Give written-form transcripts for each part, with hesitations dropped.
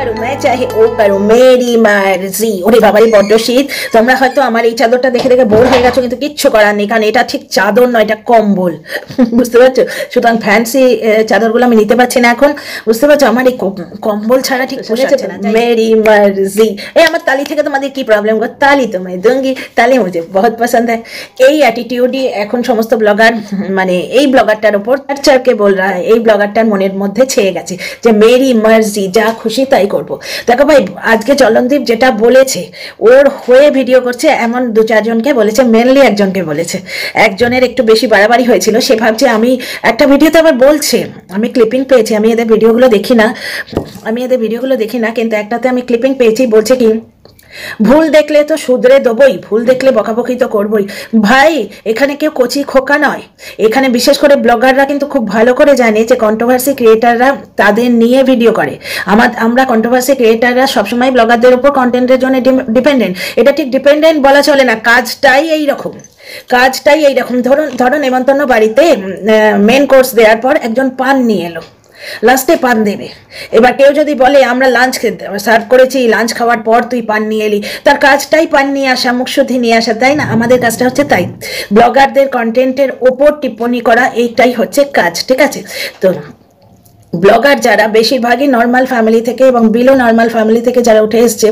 करूं मैं चाहे वो करूं मेरी मर्जी। ওরে বাবারে বড্ড শীত। তোমরা হয়তো আমার এই চাদরটা দেখে দেখে বোর হয়ে গেছো, কিন্তু কিচ্ছু করার নেই, কারণ এটা ঠিক চাদর নয়, এটা কম্বল। বুঝতে পারছো? সুতরাং ফ্যান্সি চাদরগুলো আমি নিতে পারছি না এখন। বুঝতে পারছো? আমার এই কম্বল ছাড়া ঠিক পোষাচ্ছে না। মেরি মর্জি। এই আমার তালি থেকে তোমাদের কি প্রবলেম গো? তালি তো मैं दूंगी, তালি मुझे बहुत पसंद है। এই অ্যাটিটিউডই এখন সমস্ত ব্লগার, মানে এই ব্লগারটার উপর চারকে বল রা এই ব্লগারটার মনের মধ্যে ছেয়ে গেছে যে মেরি মর্জি, যা খুশি তাই করবো। দেখো ভাই, আজকে চলনদীপ যেটা বলেছে, ওর হয়ে ভিডিও করছে এমন দু চারজনকে বলেছে, মেনলি একজনকে বলেছে। একজনের একটু বেশি বাড়াবাড়ি হয়েছিল, সে ভাবছে আমি একটা ভিডিওতে আবার বলছে, আমি ক্লিপিং পেয়েছি, আমি এদের ভিডিওগুলো দেখি না, কিন্তু একটাতে আমি ক্লিপিং পেয়েছি, বলছে কি ভুল দেখলে তো শুধরে দেবই, ভুল দেখলে বকাবকি তো করবই। ভাই, এখানে কেউ কচি খোকা নয়, এখানে বিশেষ করে ব্লগাররা কিন্তু খুব ভালো করে জানে যে কন্ট্রোভার্সি ক্রিয়েটাররা তাদের নিয়ে ভিডিও করে। আমরা কন্ট্রোভার্সি ক্রিয়েটাররা সবসময় ব্লগারদের উপর কন্টেন্টের জন্য ডিপেন্ডেন্ট। এটা ঠিক ডিপেন্ডেন্ট বলা চলে না, কাজটাই এইরকম। ধরুন নেমন্তন্ন বাড়িতে মেন কোর্স দেওয়ার পর একজন পান নিয়ে এলো, লাস্টে পান দেবে। এবার কেউ যদি বলে আমরা লাঞ্চ সার্ভ করেছি, লাঞ্চ খাওয়ার পর তুই পান নিয়ে এলি, তার কাজটাই পান নিয়ে আসা, মুখশুদ্ধি নিয়ে আসা, তাই না? আমাদের কাজটা হচ্ছে তাই, ব্লগারদের কন্টেন্টের ওপর টিপ্পণী করা, এইটাই হচ্ছে কাজ, ঠিক আছে? তো ব্লগার যারা বেশিরভাগই নর্মাল ফ্যামিলি থেকে এবং বিলো নর্মাল ফ্যামিলি থেকে যারা উঠে এসছে,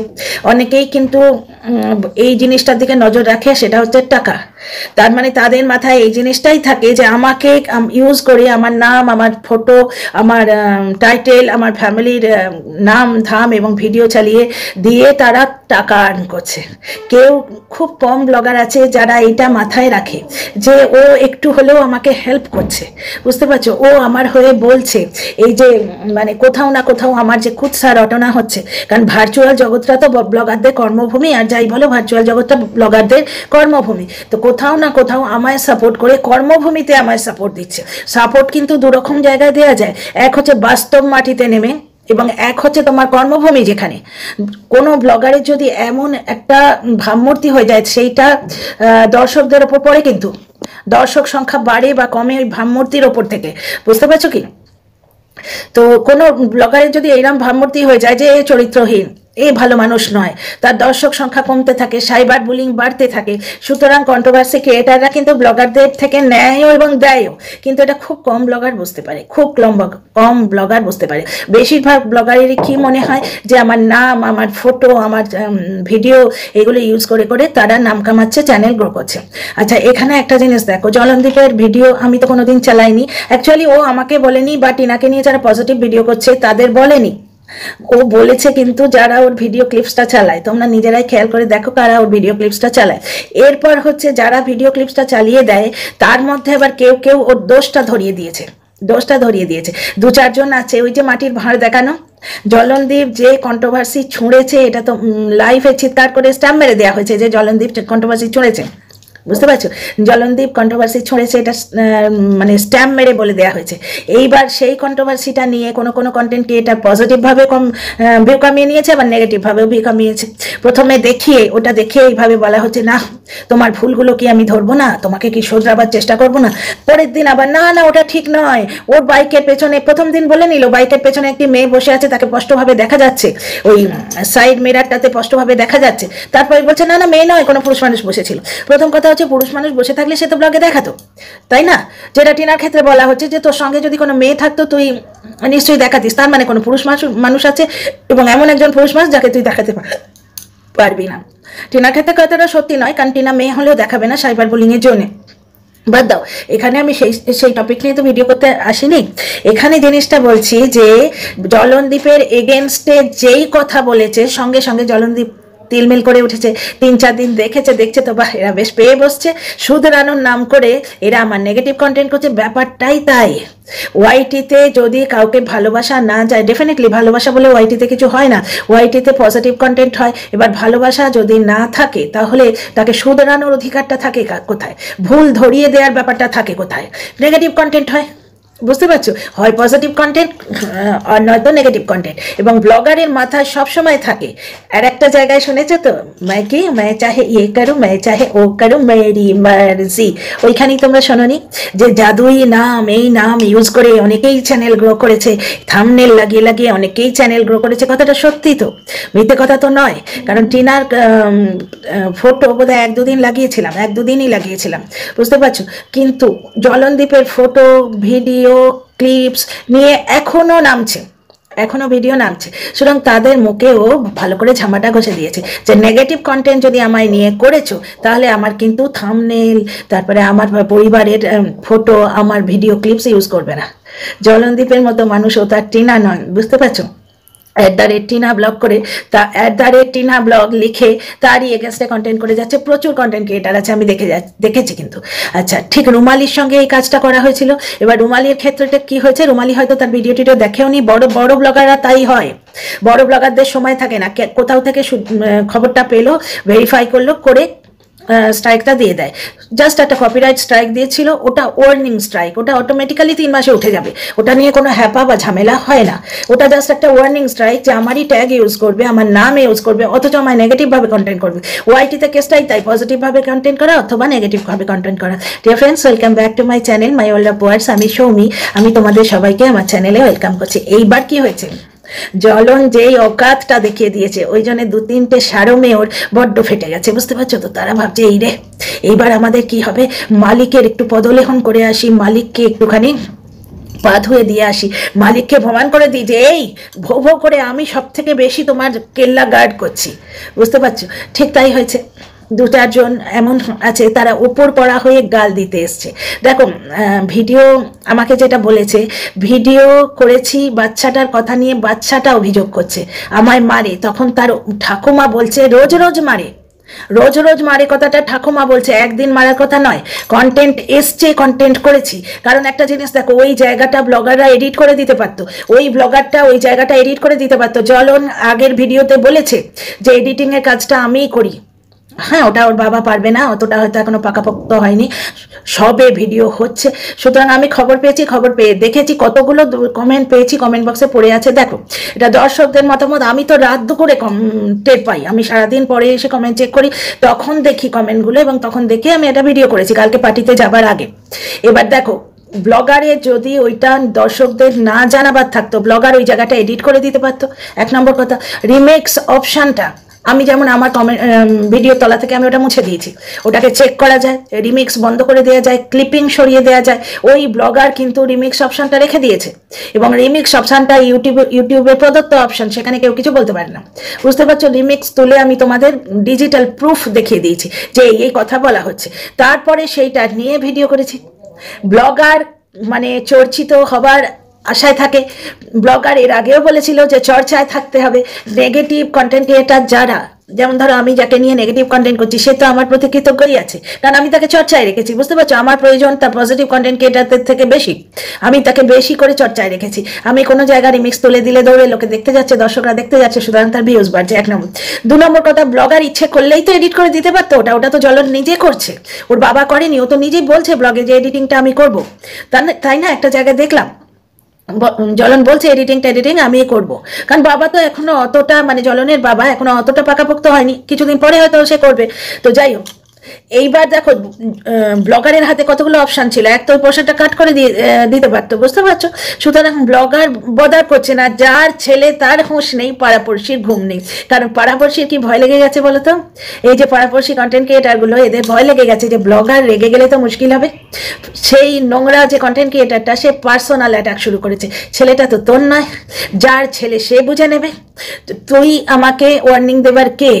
অনেকেই কিন্তু এই জিনিসটার দিকে নজর রাখে, সেটা হচ্ছে টাকা। তার মানে তাদের মাথায় এই জিনিসটাই থাকে যে আমাকে ইউজ করে আমার নাম, আমার ফটো, আমার টাইটেল, আমার ফ্যামিলির নাম ধাম এবং ভিডিও চালিয়ে দিয়ে তারা টাকা আর্ন করছে। কেউ খুব কম ব্লগার আছে যারা এটা মাথায় রাখে যে ও একটু হলেও আমাকে হেল্প করছে, বুঝতে পারছো? ও আমার হয়ে বলছে, এই যে মানে কোথাও না কোথাও আমার যে কুৎসা রটনা হচ্ছে, কারণ ভার্চুয়াল জগৎটা তো ব্লগারদের কর্মভূমি, আর যাই বলো ভার্চুয়াল জগৎটা ব্লগারদের কর্মভূমি। তো কোথাও না কোথাও আমায় সাপোর্ট করে কর্মভূমিতে আমায় সাপোর্ট দিচ্ছে। সাপোর্ট কিন্তু দুরকম জায়গায় দেওয়া যায়, এক হচ্ছে বাস্তব মাটিতে নেমে, এবং এক হচ্ছে তোমার কর্মভূমি। যেখানে কোনো ব্লগারের যদি এমন একটা ভাবমূর্তি হয়ে যায়, সেইটা দর্শকদের ওপর পড়ে, কিন্তু দর্শক সংখ্যা বাড়ে বা কমে ওই ভাবমূর্তির ওপর থেকে, বুঝতে পারছো কি? তো কোনো ব্লগারের যদি এইরকম ভাবমূর্তি হয়ে যায় যে চরিত্রহীন, এ ভালো মানুষ নয়, তার দর্শক সংখ্যা কমতে থাকে, সাইবার বুলিং বাড়তে থাকে। সুতরাং কন্ট্রোভার্সি ক্রিয়েটাররা কিন্তু ব্লগারদের থেকে নেয়ও এবং দেয়ও, কিন্তু এটা খুব কম ব্লগার বুঝতে পারে, খুব কম ব্লগার বুঝতে পারে। বেশিরভাগ ব্লগারেরই কি মনে হয় যে আমার নাম, আমার ফটো, আমার ভিডিও, এগুলো ইউজ করে করে তারা নাম কামাচ্ছে, চ্যানেল গ্রো করছে। আচ্ছা, এখানে একটা জিনিস দেখো, জলনদীপের ভিডিও আমি তো কোনোদিন চালাইনি। অ্যাকচুয়ালি ও আমাকে বলেনি, বা টিনাকে নিয়ে যারা পজিটিভ ভিডিও করছে তাদের বলেনি, ও বলেছে কিন্তু যারা ওর ভিডিও ক্লিপসটা চালায়, তোমরা নিজেরাই খেয়াল করে দেখো কারা ওর ভিডিও ক্লিপসটা চালায়। এরপর হচ্ছে যারা ভিডিও ক্লিপসটা চালিয়ে দেয়, তার মধ্যে আবার কেউ কেউ ওর দোষটা ধরিয়ে দিয়েছে। দু চারজন আছে, ওই যে মাটির ভাঁড় দেখানো, জলনদীপ যে কন্ট্রোভার্সি ছুঁড়েছে, এটা তো লাইভে চিৎকার করে স্ট্যাম্প মেরে দেওয়া হয়েছে যে জলনদীপ কন্ট্রোভার্সি ছুঁড়েছে, বুঝতে পারছো? জলনদীপ কন্ট্রোভার্সি ছড়েছে, এটা মানে স্ট্যাম্প মেরে বলে দেওয়া হয়েছে। এইবার সেই কন্ট্রোভার্সিটা নিয়ে কোনো কন্টেন্ট ক্রিয়েটার পজিটিভভাবে ভিউ কামিয়ে নিয়েছে, আবার নেগেটিভভাবেও ভিউ কামিয়েছে। প্রথমে ওটা দেখিয়ে এইভাবে বলা হচ্ছে, না তোমার ভুলগুলো কি আমি ধরবো না, তোমাকে কি শোধরাবার চেষ্টা করবো না। পরের দিন আবার না ওটা ঠিক নয়, ওর বাইকের পেছনে, প্রথম দিন বলে নিল বাইকের পেছনে একটি মেয়ে বসে আছে, তাকে স্পষ্টভাবে দেখা যাচ্ছে, ওই সাইড মিরারটাতে স্পষ্টভাবে দেখা যাচ্ছে। তারপরে বলছে না মেয়ে নয়, কোনো পুরুষ মানুষ বসেছিল। প্রথম কথা হচ্ছে, পুরুষ মানুষ বসে থাকলে সে তো ব্লগে দেখাতো, তাই না? যেটা টিনার ক্ষেত্রে বলা হচ্ছে যে তোর সঙ্গে যদি কোনো মেয়ে থাকতো তুই নিশ্চয়ই দেখাতিস, তার মানে কোনো পুরুষ মানুষ আছে এবং এমন একজন পুরুষ মানুষ যাকে তুই দেখাতে পারবি না। টিনার ক্ষেত্রে কথাটা সত্যি নয়, কারণ টিনা মেয়ে হলেও দেখাবে না সাইবার বুলিং এর জন্য। বাদ দাও, এখানে আমি সেই টপিক নিয়ে তো ভিডিও করতে আসিনি। এখানে জিনিসটা বলছি যে জলনদীপের এগেনস্টে যেই কথা বলেছে, সঙ্গে সঙ্গে জলনদীপ তিলমিল করে উঠেছে। 3-4 দিন দেখছে তো বাহ, এরা বেশ পেয়ে বসছে, শুধরানোর নাম করে এরা আমার নেগেটিভ কন্টেন্ট করছে। ব্যাপারটাই তাই। ওয়াইটিতে যদি কাউকে ভালোবাসা না যায়, ডেফিনেটলি ভালোবাসা বলে ওয়াইটিতে কিছু হয় না, ওয়াইটিতে পজিটিভ কন্টেন্ট হয়। এবার ভালোবাসা যদি না থাকে, তাহলে তাকে শুধরানোর অধিকারটা থাকে কোথায়? ভুল ধরিয়ে দেওয়ার ব্যাপারটা থাকে কোথায়? নেগেটিভ কন্টেন্ট হয়। বুঝতে পারছো, হয় পজিটিভ কন্টেন্ট আর নয়তো নেগেটিভ কন্টেন্ট। এবং ব্লগারের মাথায় সবসময় থাকে, আর একটা জায়গায় শুনেছো তো, मैं चाहे ये करूँ मैं चाहे ও करूँ मेरी मर्जी, ওইখানেই তোমরা শোনোনি যে জাদুই নাম, এই নাম ইউজ করে অনেকেই চ্যানেল গ্রো করেছে, থাম্বনেল লাগিয়ে লাগিয়ে অনেকেই চ্যানেল গ্রো করেছে। কথাটা সত্যি তো, মিথ্যে কথা তো নয়। কারণ টিনার ফটো বোধহয় 1-2 দিন লাগিয়েছিলাম, 1-2 দিনই লাগিয়েছিলাম, বুঝতে পারছো। কিন্তু জলনদীপের ফটো, ভিডিও ক্লিপস নিয়ে এখনো নামছে, এখনো ভিডিও নামছে। সুতরাং তাদের মুখেও ভালো করে ঝামাটা ঘষে দিয়েছে যে নেগেটিভ কন্টেন্ট যদি আমায় নিয়ে করেছো, তাহলে আমার কিন্তু থাম্বনেল, তারপরে আমার পরিবারের ফটো, আমার ভিডিও ক্লিপস ইউজ করবে না। জলনদীপের মতো মানুষও তার টিনা নন, বুঝতে পারছো। @টিনা ব্লগ করে, তা @টিনা ব্লগ লিখে তারই এগেনস্টে কন্টেন্ট করে যাচ্ছে। প্রচুর কন্টেন্ট ক্রিয়েটার আছে, আমি দেখেছি কিন্তু। আচ্ছা, ঠিক রুমালির সঙ্গে এই কাজটা করা হয়েছিল। এবার রুমালির ক্ষেত্রেটা কি হয়েছে, রুমালি হয়তো তার ভিডিও টিডিও দেখেও নি। বড় বড় ব্লগাররা তাই হয়, বড় ব্লগারদের সময় থাকে না, কোথাও থেকে খবরটা পেলো, ভেরিফাই করলো, করে স্ট্রাইকটা দিয়ে দেয়। জাস্ট একটা কপিরাইট স্ট্রাইক দিয়েছিল, ওটা ওয়ার্নিং স্ট্রাইক, ওটা অটোমেটিক্যালি 3 মাসে উঠে যাবে, ওটা নিয়ে কোনো হ্যাপা বা ঝামেলা হয় না। ওটা জাস্ট একটা ওয়ার্নিং স্ট্রাইক যে আমারই ট্যাগ ইউজ করবে, আমার নাম ইউজ করবে, অথচ আমার নেগেটিভভাবে কন্টেন্ট করবে। ওয়াইটিতে কেসটাই তাই, পজিটিভভাবে কন্টেন্ট করা অথবা নেগেটিভভাবে কন্টেন্ট করা। Dear friends, welcome back to my channel my world of words. আমি সৌমি, আমি তোমাদের সবাইকে আমার চ্যানেলে ওয়েলকাম করছি। এইবার কি হয়েছে, জলন যেই অকাতটা দেখিয়ে দিয়েছে, ওই জন্য 2-3টে সারমে ওর বড্ড ফেটে গেছে, বুঝতে পারছো তো। তারা ভাবছে এই রে, এইবার আমাদের কি হবে, মালিকের একটু পদলেখন করে আসি, মালিককে একটুখানি পা ধুয়ে দিয়ে আসি, মালিককে প্রমাণ করে দিই যে এই ভো ভো করে আমি সব থেকে বেশি তোমার কেল্লা গার্ড করছি, বুঝতে পারছো। ঠিক তাই হয়েছে। 2-4 জন এমন আছে, তারা ওপর পড়া হয়ে গাল দিতে এসছে। দেখো, ভিডিও আমাকে যেটা বলেছে, ভিডিও করেছি বাচ্চাটার কথা নিয়ে, বাচ্চাটা অভিযোগ করছে আমায় মারে। তখন তার ঠাকুমা বলছে রোজ রোজ মারে, রোজ রোজ মারে, কথাটা ঠাকুমা বলছে, একদিন মারার কথা নয়। কন্টেন্ট এসছে, কন্টেন্ট করেছি। কারণ একটা জিনিস দেখো, ওই জায়গাটা ব্লগাররা এডিট করে দিতে পারতো, ওই ব্লগারটা ওই জায়গাটা এডিট করে দিতে পারতো। জলন আগের ভিডিওতে বলেছে যে এডিটিংয়ের কাজটা আমিই করি। হ্যাঁ, ওটা ওর বাবা পারবে না, অতটা হয়তো এখনো পাকাপোক্ত হয়নি, সবে ভিডিও হচ্ছে। সুতরাং আমি খবর পেয়েছি, খবর পেয়ে দেখেছি, কতগুলো কমেন্ট পেয়েছি, কমেন্ট বক্সে পড়ে আছে। দেখো, এটা দর্শকদের মতামত, আমি তো রাত দুপুরে টের পাই, আমি সারাদিন পরে এসে কমেন্ট চেক করি, তখন দেখি কমেন্টগুলো, এবং তখন দেখে আমি এটা ভিডিও করেছি কালকে পার্টিতে যাবার আগে। এবার দেখো, ব্লগারে যদি ওইটা দর্শকদের না জানাবার থাকতো, ব্লগার ওই জায়গাটা এডিট করে দিতে পারতো। 1 নম্বর কথা, রিমেক্স অপশানটা আমি যেমন আমার ভিডিও তলা থেকে আমি ওটা মুছে দিয়েছি, ওটাকে চেক করা যায়, রিমিক্স বন্ধ করে দেওয়া যায়, ক্লিপিং সরিয়ে দেওয়া যায়। ওই ব্লগার কিন্তু রিমিক্স অপশানটা রেখে দিয়েছে, এবং রিমিক্স অপশানটা ইউটিউবে প্রদত্ত অপশান, সেখানে কেউ কিছু বলতে পারে না, বুঝতে পারছো। রিমিক্স তুলে আমি তোমাদের ডিজিটাল প্রুফ দেখিয়ে দিয়েছি যে এই কথা বলা হচ্ছে, তারপরে সেইটা নিয়ে ভিডিও করেছি। ব্লগার মানে চর্চিত হবার আশায় থাকে, ব্লগার এর আগেও বলেছিল যে চর্চায় থাকতে হবে। নেগেটিভ কন্টেন্ট ক্রিয়েটার যারা, যেমন ধরো আমি যাকে নিয়ে নেগেটিভ কন্টেন্ট করছি, সে তো আমার প্রতি কৃতজ্ঞই আছে, কারণ আমি তাকে চর্চায় রেখেছি, বুঝতে পারছো। আমার প্রয়োজন তার পজিটিভ কন্টেন্ট ক্রিয়েটারদের থেকে বেশি, আমি তাকে বেশি করে চর্চায় রেখেছি। আমি কোনো জায়গায় রিমিক্স তুলে দিলে দৌড়ে লোকে দেখতে যাচ্ছে, দর্শকরা দেখতে যাচ্ছে, সুতরাং তার ভিউজ বাড়ছে, 1 নম্বর। 2 নম্বর কথা, ব্লগার ইচ্ছে করলেই তো এডিট করে দিতে পারতো, ওটা তো জলন নিজে করছে, ওর বাবা করেনি। ও তো নিজেই বলছে ব্লগে যে এডিটিংটা আমি করবো, তাই না। একটা জায়গায় দেখলাম জলন বলছে এডিটিং আমি করব, কারণ বাবা তো এখনো অতটা, মানে জলনের বাবা এখনো অতটা পাকাপোক্ত হয়নি, কিছুদিন পরে হয়তো সে করবে। তো যাই হোক, এইবার দেখো ব্লগারের হাতে কতগুলো অপশান ছিল, এক তো ওই পোর্শনটা কাট করে দিতে পারতো, বুঝতে পারছো। সুতরাং ব্লগার বদার করছে না, যার ছেলে তার হুঁশ নেই, পাড়াপড়শির ঘুম নেই। কারণ পাড়াপড়শির কি ভয় লেগে গেছে বলো তো, এই যে পাড়াপড়শি কন্টেন্ট ক্রিয়েটারগুলো, এদের ভয় লেগে গেছে যে ব্লগার রেগে গেলে তো মুশকিল হবে। সেই নোংরা যে কন্টেন্ট ক্রিয়েটারটা, সে পার্সোনাল অ্যাটাক শুরু করেছে। ছেলেটা তো তোর নয়, যার ছেলে সে বুঝে নেবে। তুই আমাকে ওয়ার্নিং দেবার কে?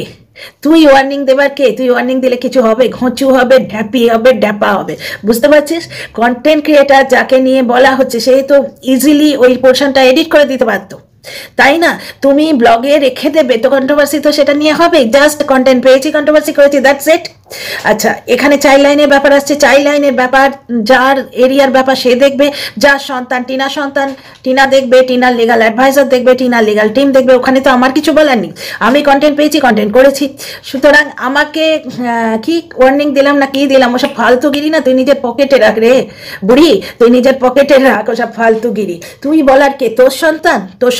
তুই ওয়ার্নিং দেবার কে? তুই ওয়ার্নিং দিলে কিছু হবে? ঘঁচু হবে, ঢ্যাপি হবে, ড্যাপা হবে, বুঝতে পারছিস। কন্টেন্ট ক্রিয়েটার যাকে নিয়ে বলা হচ্ছে, সে তো ইজিলি ওই পোর্শনটা এডিট করে দিতে পারতো, তাই না। তুমি ব্লগে রেখে দেবে তো কন্ট্রোভার্সি তো সেটা নিয়ে হবে, জাস্ট কন্টেন্ট পেয়েছি, কন্ট্রোভার্সি করেছি, দ্যাটস ইট। আচ্ছা, এখানে চাইল্ড লাইনের ব্যাপার আসছে। চাইল্ড লাইনের ব্যাপার যার এরিয়ার ব্যাপার সে দেখবে, যার সন্তান টিনা দেখবে, টিনার লিগাল অ্যাডভাইজার দেখবে, টিনার লিগাল টিম দেখবে। ওখানে তো আমার কিছু বলার নেই, আমি কন্টেন্ট পেয়েছি, কন্টেন্ট করেছি। সুতরাং আমাকে কি ওয়ার্নিং দিলাম না কি দিলাম, ওসব ফালতুগিরি না তুই নিজের পকেটে রাখ রে বুড়ি, তুই নিজের পকেটে রাখ ওসব ফালতুগিরি। তুই বলার কে? তোর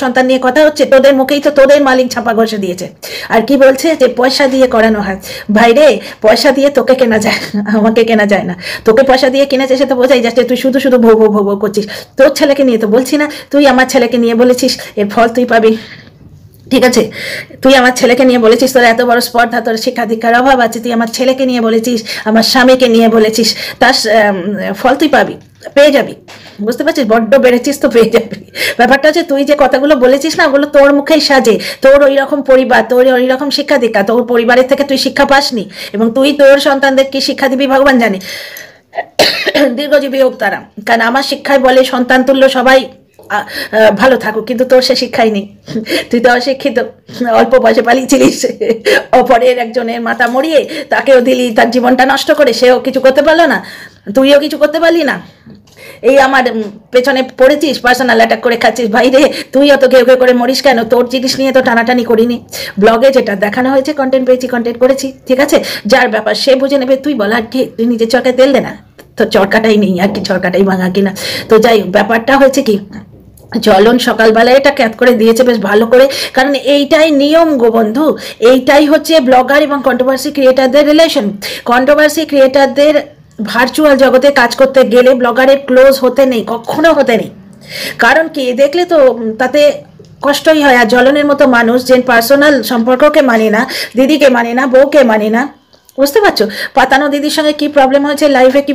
সন্তান নিয়ে কথা হচ্ছে, তোদের মুখেই তো তোদের মালিক ছাপা ঘষে দিয়েছে। আর কি বলছে যে পয়সা দিয়ে করানো হয়। ভাই রে, পয়সা দিয়ে তোকে কেনা যায়, আমাকে কেনা যায় না। তোকে পয়সা দিয়ে কিনেছে সে তো বোঝাই যাচ্ছে, তুই শুধু শুধু ভৌ ভৌ ভৌ করছিস। তোর ছেলেকে নিয়ে তো বলছি না, তুই আমার ছেলেকে নিয়ে বলেছিস, এর ফল তুই পাবি। ঠিক আছে, তুই আমার ছেলেকে নিয়ে বলেছিস তোর এত বড় স্পর্ধা, তোর শিক্ষা দীক্ষার অভাব আছে, তুই আমার ছেলেকে নিয়ে বলেছিস, আমার স্বামীকে নিয়ে বলেছিস, তার ফল তুই পাবি, পেয়ে যাবি। বুঝতে পারছিস? বড্ড বেড়েছিস তো পেয়ে যাবি। ব্যাপারটা হচ্ছে তুই যে কথাগুলো বলেছিস না, ওগুলো তোর মুখেই সাজে। তোর ওই রকম পরিবার, তোর ওই রকম শিক্ষা দীক্ষা, তোর পরিবারের থেকে তুই শিক্ষা পাসনি, এবং তুই তোর সন্তানদের কি শিক্ষা দিবি ভগবান জানে। দীর্ঘজীবী হোক তারা, কারণ আমার শিক্ষায় বলে সন্তান তুল্য সবাই ভালো থাকুক, কিন্তু তোর সে শিক্ষাই নেই। তুই তো অশিক্ষিত, অল্প বয়সে পালিয়েছিলিস, অপরের একজনের মাথা মরিয়ে তাকেও দিলি, তার জীবনটা নষ্ট করে, সেও কিছু করতে পারলো না, তুইও কিছু করতে পারলি না। এই আমার পেছনে পড়েছিস, পার্সোনাল অ্যাটাক করে খাচ্ছিস। ভাই রে, তুই অত ঘেউ ঘেউ করে মরিস কেন? তোর জিনিস নিয়ে তো টানাটানি করিনি। ব্লগে যেটা দেখানো হয়েছে, কন্টেন্ট পেয়েছি, কন্টেন্ট করেছি, ঠিক আছে। যার ব্যাপার সে বুঝে নেবে। তুই বলার কে? তুই নিজের চরকায় তেল দে না, তো চরকাটাই নেই আর কি, চরকাটাই ভাঙা কিনা। তো যাই হোক, ব্যাপারটা হয়েছে কি, জ্বলন সকালবেলায় এটা ক্যাপ করে দিয়েছে বেশ ভালো করে, কারণ এইটাই নিয়ম গো বন্ধু, এইটাই হচ্ছে ব্লগার এবং কন্ট্রোভার্সি ক্রিয়েটারদের রিলেশন। কন্ট্রোভার্সি ক্রিয়েটারদের ভার্চুয়াল জগতে কাজ করতে গেলে ব্লগারের ক্লোজ হতে নেই, কখনো হতে নেই। কারণ কি, দেখলে তো তাতে কষ্টই হয়। আর জ্বলনের মতো মানুষ যে পার্সোনাল সম্পর্ককে মানে না, দিদিকে মানে না, বউকে মানে না, বুঝতে পারছো? পাতানো দিদির সঙ্গে কি প্রবলেম হয়েছে লাইভে কি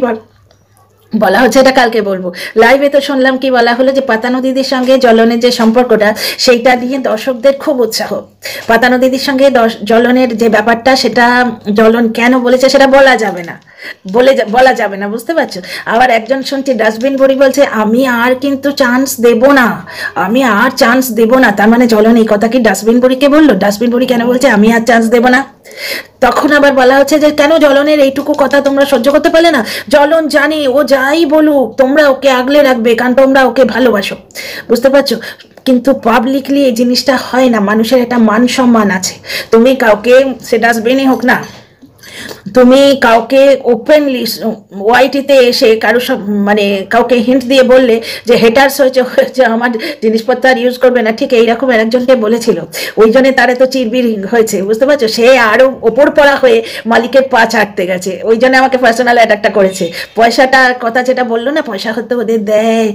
বলা হচ্ছে, এটা কালকে বলবো। লাইভে তো শুনলাম কি বলা হলো, যে পাতানো দিদির সঙ্গে জ্বলনের যে সম্পর্কটা, সেইটা নিয়ে দর্শকদের খুব উৎসাহ। পাতানো দিদির সঙ্গে জ্বলনের যে ব্যাপারটা, সেটা জ্বলন কেন বলেছে সেটা বলা যাবে না, বলা যাবে না, বুঝতে পারছো? আবার একজন শুনছি ডাস্টবিন বুড়ি বলছে আমি আর কিন্তু চান্স দেব না, আমি আর চান্স দেব না। তার মানে জ্বলন এই কথা কি ডাস্টবিন বুড়িকে বললো? ডাস্টবিন বুড়ি কেন বলছে আমি আর চান্স দেব না? তখন আবার বলা হচ্ছে যে কেন জ্বলনের এইটুকু কথা তোমরা সহ্য করতে পারলে না? জ্বলন জানি ও যাই বলুক তোমরা ওকে আগলে রাখবে, কারণ তোমরা ওকে ভালোবাসো, বুঝতে পারছো? কিন্তু পাবলিকলি এই জিনিসটা হয় না। মানুষের একটা মান সম্মান আছে। তুমি কাউকে, সে ডাস্টবিনই হোক না, তুমি কাউকে ওপেনলি ওয়াইটিতে এসে কারো সব মানে কাউকে হিন্ট দিয়ে বললে যে হেটার্স হয়েছে আমার জিনিসপত্র আর ইউজ করবে না, ঠিক এইরকম একজনকে বলেছিল, ওই জন্য তার এত চিরবির হয়েছে, বুঝতে পারছো? সে আরো ওপর পড়া হয়ে মালিকের পা চাটতে গেছে, ওই জন্য আমাকে পার্সোনাল অ্যাটাকটা করেছে। পয়সাটা কথা যেটা বললো না, পয়সা হতে ওদের দেয়,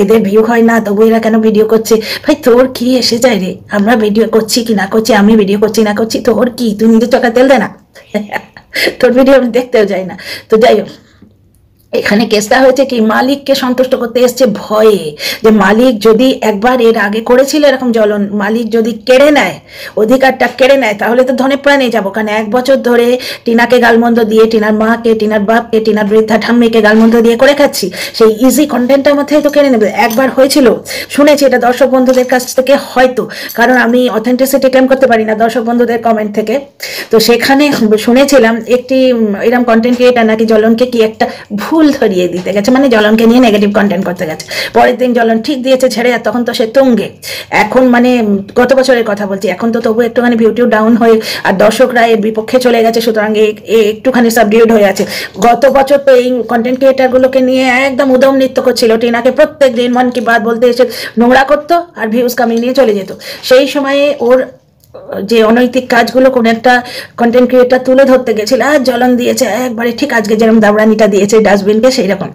এদের ভিউ হয় না, তবু এরা কেন ভিডিও করছে? ভাই তোর কি এসে যায় রে? আমরা ভিডিও করছি কি না করছি, আমি ভিডিও করছি না করছি, তোর কি? তুই নিজের চোখে তেল দে না। তোর ভিডিও আমি দেখতেও যাই না। তো যাই হোক, এখানে কেসটা হয়েছে কি, মালিককে সন্তুষ্ট করতে এসছে ভয়ে, যে মালিক যদি একবার এর আগে করেছিল এরকম জ্বলন, মালিক যদি কেড়ে নেয়, অধিকারটা কেড়ে নেয়, তাহলে তো ধনে প্রাণে যাবো। কারণ 1 বছর ধরে টিনাকে গালমন্দ দিয়ে, টিনার মাকে, টিনার বাপকে, টিনার বৃদ্ধা ঠাম্মিকে গালমন্দ দিয়ে করে খাচ্ছি, সেই ইজি কন্টেন্টটার মধ্যে তো কেড়ে নেবে। একবার হয়েছিল, শুনেছি এটা দর্শক বন্ধুদের কাছ থেকে, হয়তো, কারণ আমি অথেন্টিসিটি ক্লেম করতে পারি না দর্শক বন্ধুদের কমেন্ট থেকে, তো সেখানে শুনেছিলাম একটি এরকম কন্টেন্ট ক্রিয়েটার নাকি জ্বলনকে কি একটা ভুল ধরিয়ে দিতে গেছে, মানে জ্বলনকে নিয়ে নেগেটিভ কন্টেন্ট করতে গেছে। পরের দিন জ্বলন ঠিক দিয়েছে ছেড়ে, আর তখন তো সে তুঙ্গে। এখন মানে গত বছরের কথা বলছি, এখন তো তবু একটুখানি ভিউটিউ ডাউন হয়ে আর দর্শকরা এর বিপক্ষে চলে গেছে, সুতরাং একটুখানি সাবডিউড হয়ে আছে। গত বছর তো এই কন্টেন্ট ক্রিয়েটারগুলোকে নিয়ে একদম উদম নৃত্য করছিল, টিনাকে প্রত্যেক দিন মন কি বাত বলতে এসে নোংরা করতো আর ভিউজ কামিং নিয়ে চলে যেত। সেই সময়ে ওর যে অনৈতিক কাজগুলো কোন একটা কন্টেন্ট ক্রিয়েটার তুলে ধরতে গেছিল, আর জ্বলন দিয়েছে একবারে, ঠিক আজকে যেরকম দাবড়ানিটা দিয়েছে ডাস্টবিনকে, সেই রকম।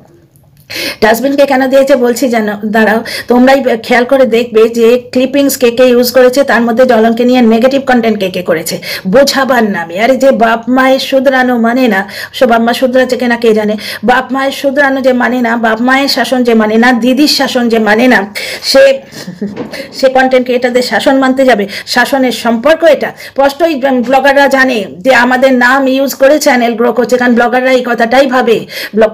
ডাস্টবিনকে কেন দিয়েছে বলছি জানো, দাঁড়াও, তোমরাই খেয়াল করে দেখবে যে ক্লিপিংস কে কে ইউজ করেছে, তার মধ্যে জ্বলনকে নিয়ে নেগেটিভ কন্টেন্ট কে কে করেছে বোঝাবার নামে। আরে যে বাপ মায়ের শুধরানো মানে না, সব বাপ মা শুধরাচ্ছে কিনা কে জানে, বাপ মায়ের শুধরানো যে মানে না, বাপ মায়ের শাসন যে মানে না, দিদির শাসন যে মানে না, সে কন্টেন্ট ক্রিয়েটারদের শাসন মানতে যাবে? শাসনের সম্পর্ক এটা স্পষ্টই ব্লগাররা জানে, যে আমাদের নাম ইউজ করে চ্যানেল গ্রো করছে, কারণ ব্লগাররা এই কথাটাই ভাবে।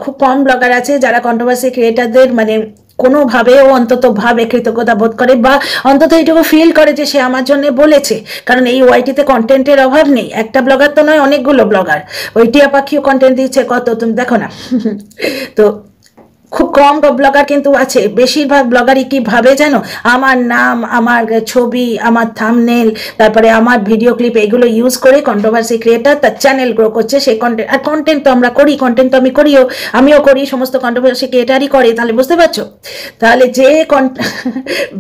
খুব কম ব্লগার আছে যারা কন্ট্রোভার্সি ক্রিয়েটারদের মানে কোনোভাবেও অন্তত ভাবে কৃতজ্ঞতা বোধ করে বা অন্তত এইটুকু ফিল করে যে সে আমার জন্য বলেছে। কারণ এই ওয়াইটিতে কন্টেন্টের অভাব নেই, একটা ব্লগার তো নয়, অনেকগুলো ব্লগার। ওই টিয়া পাখিও কন্টেন্ট দিচ্ছে কত, তুমি দেখো না। তো খুব কম ব্লগার কিন্তু আছে, বেশিরভাগ ব্লগারই কি ভাবে জানো, আমার নাম, আমার ছবি, আমার থাম্বনেল, তারপরে আমার ভিডিও ক্লিপ, এগুলো ইউজ করে কন্ট্রোভার্সি ক্রিয়েটার তার চ্যানেল গ্রো করছে। সেই কন্টেন্ট, আর কন্টেন্ট তো আমরা করি, কন্টেন্ট তো আমিও করি, সমস্ত কন্ট্রোভার্সি ক্রিয়েটারই করে। তাহলে বুঝতে পারছো, তাহলে যে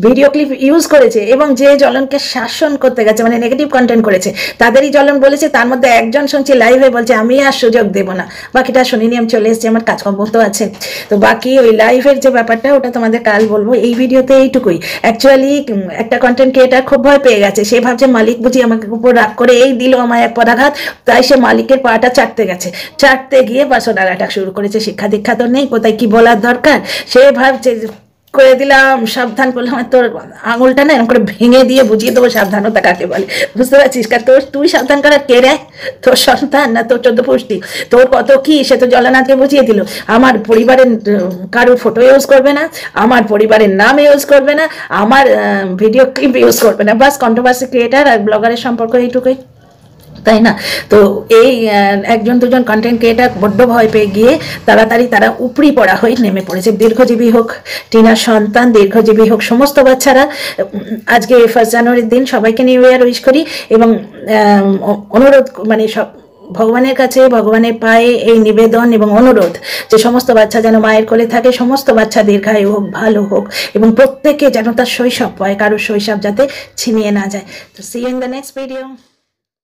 ভিডিও ক্লিপ ইউজ করেছে এবং যে জ্বলনকে শাসন করতে গেছে, মানে নেগেটিভ কন্টেন্ট করেছে, তাদেরই জ্বলন বলেছে। তার মধ্যে একজন শুনছি লাইভে বলছে আমি আর সুযোগ দেবো না, বাকিটা শুনিনি, আমি চলে এসেছি, আমার কাজকর্ম তো আছে। তো বাকি ওই লাইভের যে ব্যাপারটা ওটা তোমাদের কাল বলবো, এই ভিডিওতে এইটুকুই। অ্যাকচুয়ালি একটা কন্টেন্ট ক্রিয়েটার খুব ভয় পেয়ে গেছে, সে ভাবছে মালিক বুঝি আমাকে উপর রাগ করে এই দিল আমায় এক পদাঘাত, তাই সে মালিকের পাটা চাটতে গেছে, চাটতে গিয়ে বাসন আঘাটা শুরু করেছে। শিক্ষা দীক্ষা তো নেই, কোথায় কি বলার দরকার, সে ভাবছে করে দিলাম, সাবধান করলাম, তোর আঙুলটা না এরকম করে ভেঙে দিয়ে বুঝিয়ে দেবো সাবধানতা কাকে বলে, বুঝতে পারছিস? কার তোর তুই সাবধান করার কে রে? তোর সন্তান না তোর 14 পুষ্টি? তোর কত কি সে তো জগন্নাথকে বুঝিয়ে দিল। আমার পরিবারের কারোর ফটো ইউজ করবে না, আমার পরিবারের নাম ইউজ করবে না, আমার ভিডিও ক্লিপ ইউজ করবে না, বাস। কন্ট্রোভার্সি ক্রিয়েটার আর ব্লগারের সম্পর্ক এইটুকুই, তাই না? তো এই একজন দুজন কন্টেন্ট ক্রিয়েটার বড্ড ভয় পেয়ে গিয়ে তাড়াতাড়ি তারা উপরি পড়া হয়ে নেমে পড়েছে। দীর্ঘজীবী হোক টিনার সন্তান, দীর্ঘজীবী হোক সমস্ত বাচ্চারা। আজকে 1 জানুয়ারির দিন সবাইকে নিউ ইয়ার উইশ করি এবং অনুরোধ, মানে সব ভগবানের কাছে, ভগবানের পায়ে এই নিবেদন এবং অনুরোধ যে সমস্ত বাচ্চা যেন মায়ের কোলে থাকে, সমস্ত বাচ্চা দীর্ঘায়ু হোক, ভালো হোক এবং প্রত্যেকে যেন তার শৈশব পায়, কারোর শৈশব যাতে ছিনিয়ে না যায়। তো see you in the next video.